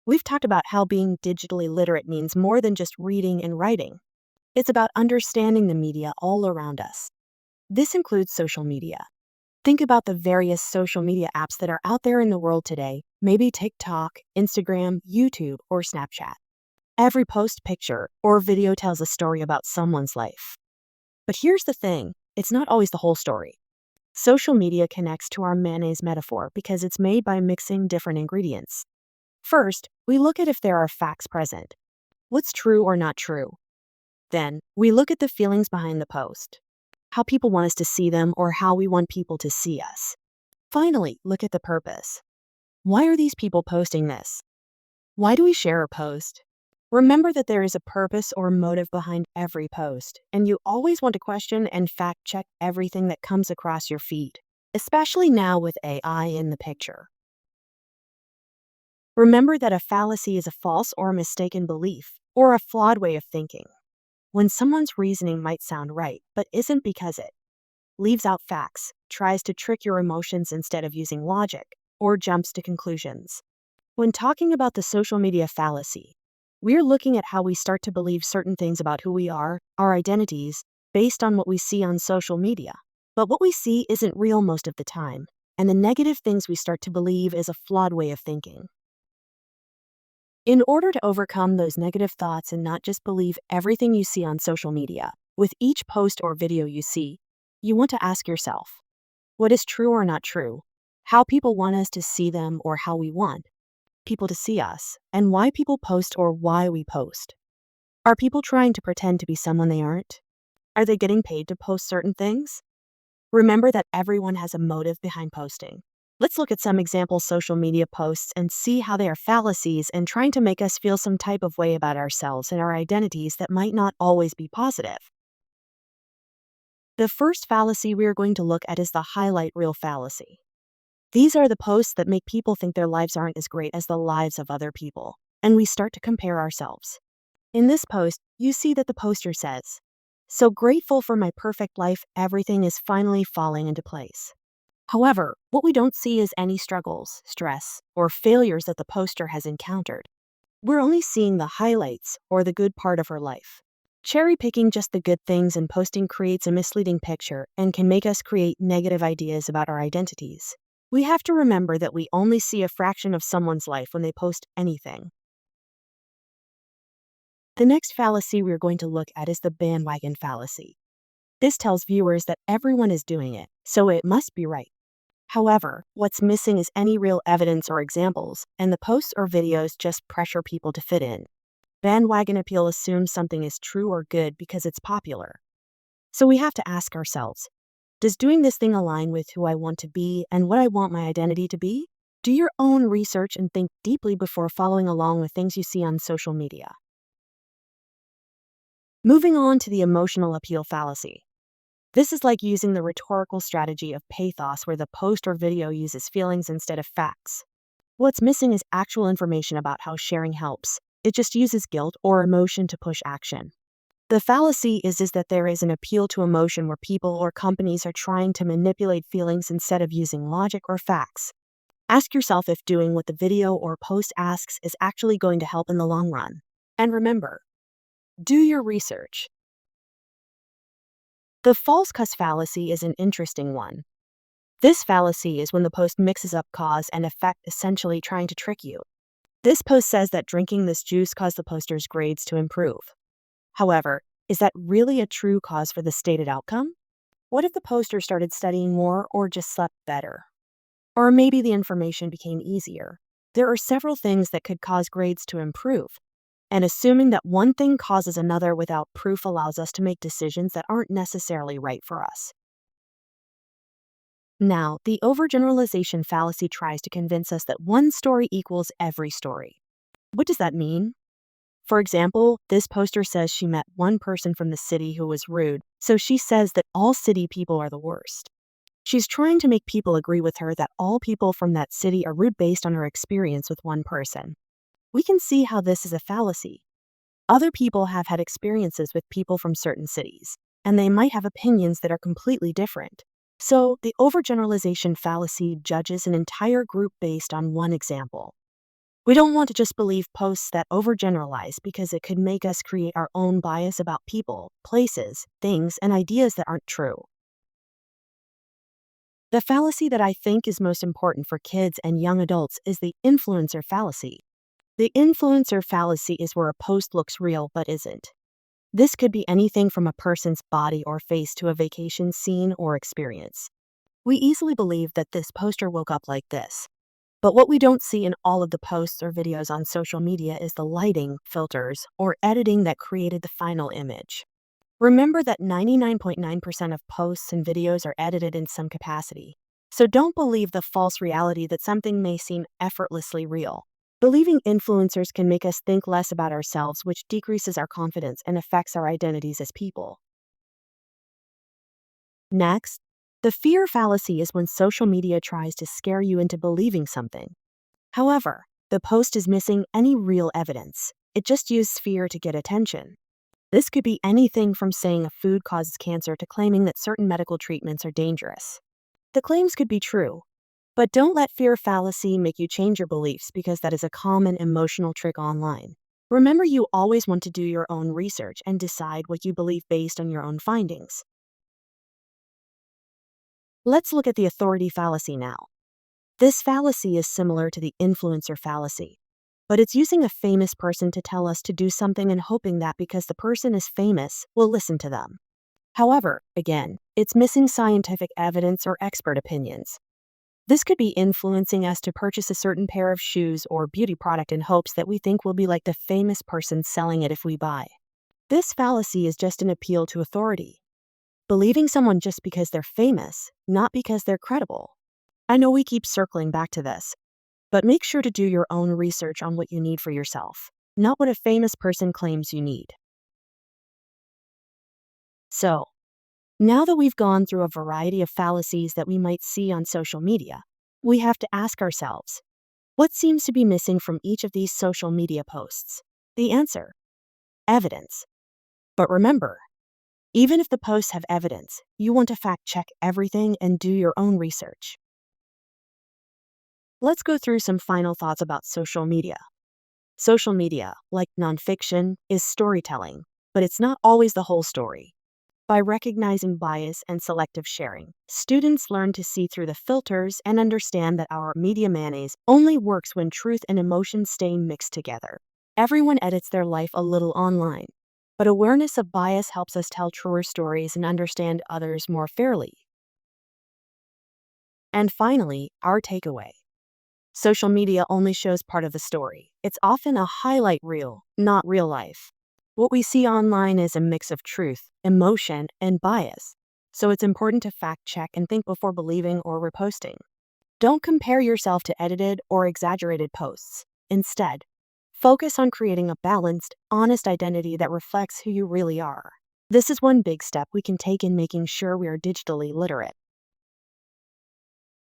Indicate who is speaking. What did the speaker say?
Speaker 1: We've talked about how being digitally literate means more than just reading and writing. It's about understanding the media all around us. This includes social media. Think about the various social media apps that are out there in the world today, maybe TikTok, Instagram, YouTube, or Snapchat. Every post, picture, or video tells a story about someone's life. But here's the thing, it's not always the whole story. Social media connects to our mayonnaise metaphor because it's made by mixing different ingredients. First, we look at if there are facts present. What's true or not true? Then, we look at the feelings behind the post. How people want us to see them or how we want people to see us. Finally, look at the purpose. Why are these people posting this? Why do we share a post? Remember that there is a purpose or motive behind every post, and you always want to question and fact-check everything that comes across your feed, especially now with AI in the picture. Remember that a fallacy is a false or mistaken belief, or a flawed way of thinking. When someone's reasoning might sound right, but isn't because it leaves out facts, tries to trick your emotions instead of using logic, or jumps to conclusions. When talking about the social media fallacy, we're looking at how we start to believe certain things about who we are, our identities, based on what we see on social media. But what we see isn't real most of the time, and the negative things we start to believe is a flawed way of thinking. In order to overcome those negative thoughts and not just believe everything you see on social media, with each post or video you see, you want to ask yourself, what is true or not true? How people want us to see them or how we want people to see us, and why people post or why we post. Are people trying to pretend to be someone they aren't? Are they getting paid to post certain things? Remember that everyone has a motive behind posting. Let's look at some example social media posts and see how they are fallacies and trying to make us feel some type of way about ourselves and our identities that might not always be positive. The first fallacy we are going to look at is the highlight reel fallacy. These are the posts that make people think their lives aren't as great as the lives of other people, and we start to compare ourselves. In this post, you see that the poster says, "So grateful for my perfect life, everything is finally falling into place." However, what we don't see is any struggles, stress, or failures that the poster has encountered. We're only seeing the highlights or the good part of her life. Cherry-picking just the good things and posting creates a misleading picture and can make us create negative ideas about our identities. We have to remember that we only see a fraction of someone's life when they post anything. The next fallacy we're going to look at is the bandwagon fallacy. This tells viewers that everyone is doing it, so it must be right. However, what's missing is any real evidence or examples, and the posts or videos just pressure people to fit in. Bandwagon appeal assumes something is true or good because it's popular. So we have to ask ourselves, does doing this thing align with who I want to be and what I want my identity to be? Do your own research and think deeply before following along with things you see on social media. Moving on to the emotional appeal fallacy. This is like using the rhetorical strategy of pathos where the post or video uses feelings instead of facts. What's missing is actual information about how sharing helps. It just uses guilt or emotion to push action. The fallacy is that there is an appeal to emotion where people or companies are trying to manipulate feelings instead of using logic or facts. Ask yourself if doing what the video or post asks is actually going to help in the long run. And remember, do your research. The false cause fallacy is an interesting one. This fallacy is when the post mixes up cause and effect, essentially trying to trick you. This post says that drinking this juice caused the poster's grades to improve. However, is that really a true cause for the stated outcome? What if the poster started studying more or just slept better? Or maybe the information became easier. There are several things that could cause grades to improve, and assuming that one thing causes another without proof allows us to make decisions that aren't necessarily right for us. Now, the overgeneralization fallacy tries to convince us that one story equals every story. What does that mean? For example, this poster says she met one person from the city who was rude, so she says that all city people are the worst. She's trying to make people agree with her that all people from that city are rude based on her experience with one person. We can see how this is a fallacy. Other people have had experiences with people from certain cities, and they might have opinions that are completely different. So, the overgeneralization fallacy judges an entire group based on one example. We don't want to just believe posts that overgeneralize because it could make us create our own bias about people, places, things, and ideas that aren't true. The fallacy that I think is most important for kids and young adults is the influencer fallacy. The influencer fallacy is where a post looks real but isn't. This could be anything from a person's body or face to a vacation scene or experience. We easily believe that this poster woke up like this. But what we don't see in all of the posts or videos on social media is the lighting, filters, or editing that created the final image. Remember that 99.9% of posts and videos are edited in some capacity. So don't believe the false reality that something may seem effortlessly real. Believing influencers can make us think less about ourselves, which decreases our confidence and affects our identities as people. Next, the fear fallacy is when social media tries to scare you into believing something. However, the post is missing any real evidence. It just used fear to get attention. This could be anything from saying a food causes cancer to claiming that certain medical treatments are dangerous. The claims could be true, but don't let fear fallacy make you change your beliefs because that is a common emotional trick online. Remember, you always want to do your own research and decide what you believe based on your own findings. Let's look at the authority fallacy now. This fallacy is similar to the influencer fallacy, but it's using a famous person to tell us to do something and hoping that because the person is famous, we'll listen to them. However, again, it's missing scientific evidence or expert opinions. This could be influencing us to purchase a certain pair of shoes or beauty product in hopes that we think we'll be like the famous person selling it if we buy. This fallacy is just an appeal to authority, believing someone just because they're famous, not because they're credible. I know we keep circling back to this, but make sure to do your own research on what you need for yourself, not what a famous person claims you need. So, now that we've gone through a variety of fallacies that we might see on social media, we have to ask ourselves, what seems to be missing from each of these social media posts? The answer: evidence. But remember, even if the posts have evidence, you want to fact check everything and do your own research. Let's go through some final thoughts about social media. Social media, like nonfiction, is storytelling, but it's not always the whole story. By recognizing bias and selective sharing, students learn to see through the filters and understand that our media mayonnaise only works when truth and emotion stay mixed together. Everyone edits their life a little online, but awareness of bias helps us tell truer stories and understand others more fairly. And finally, our takeaway. Social media only shows part of the story. It's often a highlight reel, not real life. What we see online is a mix of truth, emotion, and bias. So it's important to fact check and think before believing or reposting. Don't compare yourself to edited or exaggerated posts. Instead, focus on creating a balanced, honest identity that reflects who you really are. This is one big step we can take in making sure we are digitally literate.